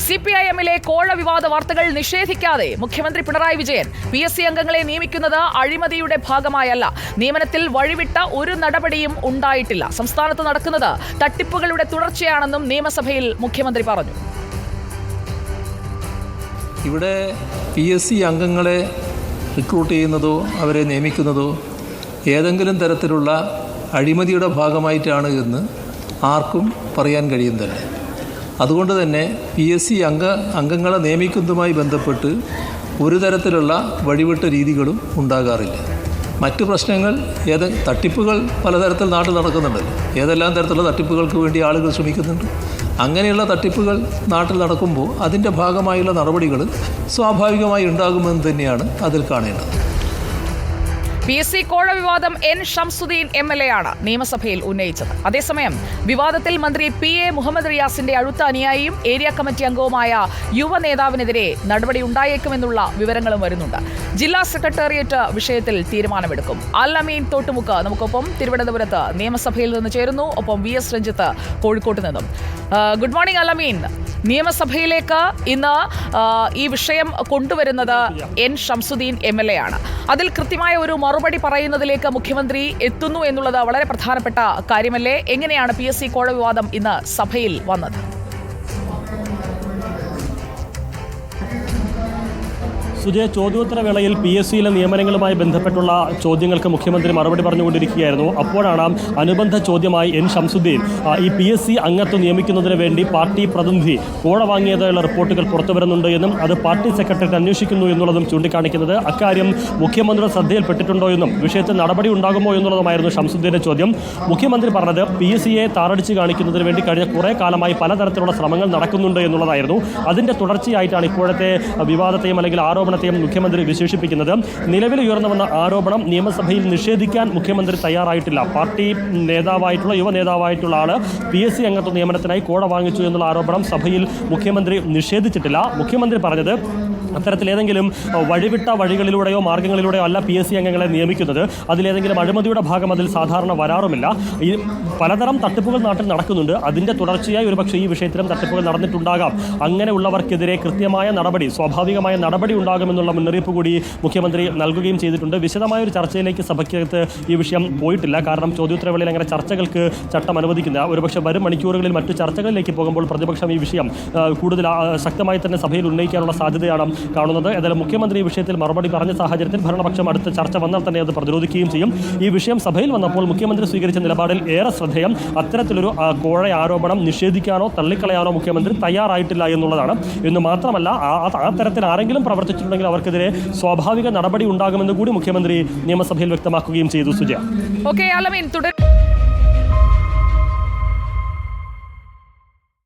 CPIM-ലെ കോഴ വിവാദ വാർത്തകൾ നിഷേധിക്കാതെ മുഖ്യമന്ത്രി പിണറായി വിജയൻ PSC അംഗങ്ങളെ നിയമിക്കുന്നത് അഴിമതിയുടെ ഭാഗമായല്ല. നിയമനത്തിൽ വഴിവിട്ട ഒരു നടപടിയും ഉണ്ടായിട്ടില്ല. സംസ്ഥാനത്ത് നടക്കുന്നത് തട്ടിപ്പുകളുടെ തുടർച്ചയാണെന്നും നിയമസഭയിൽ മുഖ്യമന്ത്രി പറഞ്ഞു. ഇവിടെ PSC അംഗങ്ങളെ റിക്രൂട്ട് ചെയ്യുന്നതോ അവരെ നിയമിക്കുന്നതോ ഏതെങ്കിലും തരത്തിലുള്ള അഴിമതിയുടെ ഭാഗമായിട്ടാണ് എന്ന് ആർക്കും പറയാൻ കഴിയുന്നില്ല. അതുകൊണ്ട് തന്നെ PSC അംഗങ്ങളെ നിയമിക്കുന്നതുമായി ബന്ധപ്പെട്ട് ഒരു തരത്തിലുള്ള വഴിവിട്ട രീതികളും ഉണ്ടാകാറില്ല. മറ്റ് പ്രശ്നങ്ങൾ തട്ടിപ്പുകൾ പലതരത്തിൽ നാട്ടിൽ നടക്കുന്നുണ്ടല്ലോ. ഏതെല്ലാം തരത്തിലുള്ള തട്ടിപ്പുകൾക്ക് വേണ്ടി ആളുകൾ ശ്രമിക്കുന്നുണ്ട്. അങ്ങനെയുള്ള തട്ടിപ്പുകൾ നാട്ടിൽ നടക്കുമ്പോൾ അതിൻ്റെ ഭാഗമായുള്ള നടപടികൾ സ്വാഭാവികമായി ഉണ്ടാകുമെന്ന് തന്നെയാണ് അതിൽ കാണേണ്ടത്. PSC കോഴ വിവാദം N. ഷംസുദ്ദീൻ MLA ആണ് നിയമസഭയിൽ ഉന്നയിച്ചത്. അതേസമയം വിവാദത്തിൽ മന്ത്രി PA മുഹമ്മദ് റിയാസിന്റെ അടുത്ത അനുയായിയും ഏരിയ കമ്മിറ്റി അംഗവുമായ യുവ നേതാവിനെതിരെ നടപടി ഉണ്ടായേക്കുമെന്നുള്ള വിവരങ്ങളും വരുന്നുണ്ട്. ജില്ലാ സെക്രട്ടേറിയറ്റ് വിഷയത്തിൽ തീരുമാനമെടുക്കും. അൽ-അമീൻ തോട്ടുമുക്ക് നമുക്കൊപ്പം തിരുവനന്തപുരത്ത് നിയമസഭയിൽ നിന്ന് ചേരുന്നു. ഒപ്പം VS രഞ്ജിത്ത് കോഴിക്കോട്ട് നിന്നും. Good morning Al-Amin. നിയമസഭയിലേക്ക് ഇന്ന് ഈ വിഷയം കൊണ്ടുവരുന്നത് N. ഷംസുദ്ദീൻ MLA ആണ്. അതിൽ കൃത്യമായ ഒരു മറുപടി പറയുന്നതിലേക്ക് മുഖ്യമന്ത്രി എത്തുന്നു എന്നുള്ളത് വളരെ പ്രധാനപ്പെട്ട കാര്യമല്ലേ? എങ്ങനെയാണ് PSC കോഴ വിവാദം ഇന്ന് സഭയിൽ വന്നത്? സുജയ, ചോദ്യോത്തര വേളയിൽ PSCയിലെ നിയമനങ്ങളുമായി ബന്ധപ്പെട്ടുള്ള ചോദ്യങ്ങൾക്ക് മുഖ്യമന്ത്രി മറുപടി പറഞ്ഞുകൊണ്ടിരിക്കുകയായിരുന്നു. അപ്പോഴാണ് അനുബന്ധ ചോദ്യമായി N. ഷംസുദ്ദീൻ ഈ PSC അംഗത്വം നിയമിക്കുന്നതിന് വേണ്ടി പാർട്ടി പ്രതിനിധി കോഴ വാങ്ങിയതായുള്ള റിപ്പോർട്ടുകൾ പുറത്തുവരുന്നുണ്ട് എന്നും അത് പാർട്ടി സെക്രട്ടറി അന്വേഷിക്കുന്നു എന്നുള്ളതും ചൂണ്ടിക്കാണിക്കുന്നത്. അക്കാര്യം മുഖ്യമന്ത്രിയുടെ ശ്രദ്ധയിൽപ്പെട്ടിട്ടുണ്ടോ എന്നും വിഷയത്തിൽ നടപടി ഉണ്ടാകുമോ എന്നുള്ളതുമായിരുന്നു ഷംസുദ്ദീൻ്റെ ചോദ്യം. മുഖ്യമന്ത്രി പറഞ്ഞത് PSCയെ താറടിച്ച് കാണിക്കുന്നതിന് വേണ്ടി കഴിഞ്ഞ കുറേ കാലമായി പലതരത്തിലുള്ള ശ്രമങ്ങൾ നടക്കുന്നുണ്ട് എന്നുള്ളതായിരുന്നു. അതിൻ്റെ തുടർച്ചയായിട്ടാണ് ഇപ്പോഴത്തെ വിവാദത്തെയും അല്ലെങ്കിൽ ആരോപണത്തെയും മുഖ്യമന്ത്രി വിശേഷിപ്പിക്കുന്നത്. നിലവിൽ ഉയർന്നു വന്ന ആരോപണം നിയമസഭയിൽ നിഷേധിക്കാൻ മുഖ്യമന്ത്രി തയ്യാറായിട്ടില്ല. പാർട്ടി നേതാവായിട്ടുള്ള യുവ നേതാവായിട്ടുള്ള ആള് PSC അംഗത്വ നിയമനത്തിനായി കോഴ വാങ്ങിച്ചു എന്നുള്ള ആരോപണം സഭയിൽ മുഖ്യമന്ത്രി നിഷേധിച്ചിട്ടില്ല. മുഖ്യമന്ത്രി പറഞ്ഞത് അത്തരത്തിലേതെങ്കിലും വഴിവിട്ട വഴികളിലൂടെയോ മാർഗങ്ങളിലൂടെയോ അല്ല PSC അംഗങ്ങളെ നിയമിക്കുന്നത്. അതിലേതെങ്കിലും അഴിമതിയുടെ ഭാഗം അതിൽ സാധാരണ വരാറുമില്ല. ഈ പലതരം തട്ടിപ്പുകൾ നാട്ടിൽ നടക്കുന്നുണ്ട്. അതിൻ്റെ തുടർച്ചയായി ഒരുപക്ഷെ ഈ വിഷയത്തിലും തട്ടിപ്പുകൾ നടന്നിട്ടുണ്ടാകാം. അങ്ങനെയുള്ളവർക്കെതിരെ കൃത്യമായ നടപടി, സ്വാഭാവികമായ നടപടി ഉണ്ടാകുമെന്നുള്ള മുന്നറിയിപ്പ് കൂടി മുഖ്യമന്ത്രി നൽകുകയും ചെയ്തിട്ടുണ്ട്. വിശദമായ ഒരു ചർച്ചയിലേക്ക് സഭയ്ക്കകത്ത് ഈ വിഷയം പോയിട്ടില്ല. കാരണം ചോദ്യോത്തരവേളയിൽ അങ്ങനെ ചർച്ചകൾക്ക് ചട്ടം അനുവദിക്കുന്ന ഒരുപക്ഷെ വരും മണിക്കൂറുകളിൽ മറ്റു ചർച്ചകളിലേക്ക് പോകുമ്പോൾ പ്രതിപക്ഷം ഈ വിഷയം കൂടുതൽ ശക്തമായി തന്നെ സഭയിൽ ഉന്നയിക്കാനുള്ള സാധ്യതയാണ് കാണുന്നത്. ഏതായാലും മുഖ്യമന്ത്രി ഈ വിഷയത്തിൽ മറുപടി പറഞ്ഞ സാഹചര്യത്തിൽ ഭരണപക്ഷം അടുത്ത ചർച്ച വന്നാൽ തന്നെ അത് പ്രതിരോധിക്കുകയും ചെയ്യും. ഈ വിഷയം സഭയിൽ വന്നപ്പോൾ മുഖ്യമന്ത്രി സ്വീകരിച്ച നിലപാടിൽ ഏറെ ശ്രദ്ധേയം. അത്തരത്തിലൊരു കോഴ ആരോപണം നിഷേധിക്കാനോ തള്ളിക്കളയാനോ മുഖ്യമന്ത്രി തയ്യാറായിട്ടില്ല എന്നുള്ളതാണ്. എന്ന് മാത്രമല്ല ആ തരത്തിൽ ആരെങ്കിലും പ്രവർത്തിച്ചിട്ടുണ്ടെങ്കിൽ അവർക്കെതിരെ സ്വാഭാവിക നടപടി ഉണ്ടാകുമെന്ന് കൂടി മുഖ്യമന്ത്രി നിയമസഭയിൽ വ്യക്തമാക്കുകയും ചെയ്തു. സുജയ, ഓക്കെ, അൽ-അമീൻ തുടരും.